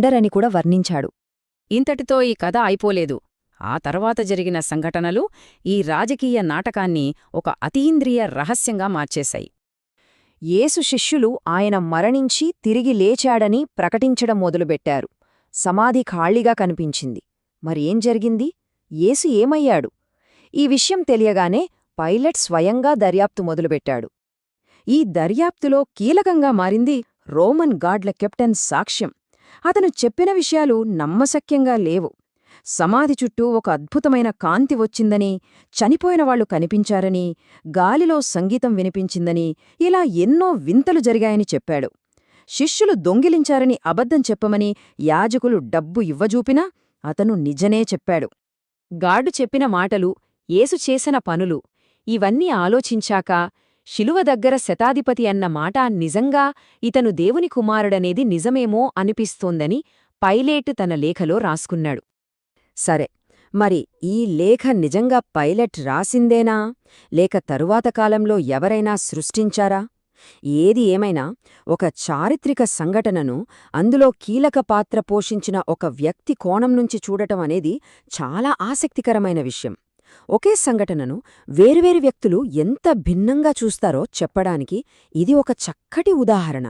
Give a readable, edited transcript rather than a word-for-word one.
డరని కూడా వర్ణించాడు. ఇంతటితో ఈ కథ అయిపోలేదు. ఆ తర్వాత జరిగిన సంఘటనలు ఈ రాజకీయ నాటకాన్ని ఒక అతీంద్రియ రహస్యంగా మార్చేశాయి. యేసు శిష్యులు ఆయన మరణించి తిరిగి లేచాడని ప్రకటించడం మొదలుపెట్టారు. సమాధి ఖాళీగా కనిపించింది. మరి ఏం జరిగింది? యేసు ఏమయ్యాడు? ఈ విషయం తెలియగానే పైలట్ స్వయంగా దర్యాప్తు మొదలుపెట్టాడు. ఈ దర్యాప్తులో కీలకంగా మారింది రోమన్ గార్డ్ల కెప్టెన్ సాక్ష్యం. అతను చెప్పిన విషయాలు నమ్మశక్యంగా లేవు. సమాధి చుట్టూ ఒక అద్భుతమైన కాంతి వచ్చిందని, చనిపోయినవాళ్లు కనిపించారని, గాలిలో సంగీతం వినిపించిందని, ఇలా ఎన్నో వింతలు జరిగాయని చెప్పాడు. శిష్యులు దొంగిలించారని అబద్ధం చెప్పమని యాజకులు డబ్బు ఇవ్వజూపినా అతను నిజనే చెప్పాడు. గార్డు చెప్పిన మాటలు, యేసు చేసిన పనులు, ఇవన్నీ ఆలోచించాక శిలువ దగ్గర శతాధిపతి అన్న మాట నిజంగా ఇతను దేవుని కుమారుడనేది నిజమేమో అనిపిస్తోందని పైలేట్ తన లేఖలో రాసుకున్నాడు. సరే, మరి ఈ లేఖ నిజంగా పైలట్ రాసిందేనా, లేక తరువాత కాలంలో ఎవరైనా సృష్టించారా? ఏది ఏమైనా ఒక చారిత్రక సంఘటనను అందులో కీలక పాత్ర పోషించిన ఒక వ్యక్తి కోణం నుంచి చూడటం అనేది చాలా ఆసక్తికరమైన విషయం. ఒకే సంఘటనను వేరువేరు వ్యక్తులు ఎంత భిన్నంగా చూస్తారో చెప్పడానికి ఇది ఒక చక్కటి ఉదాహరణ.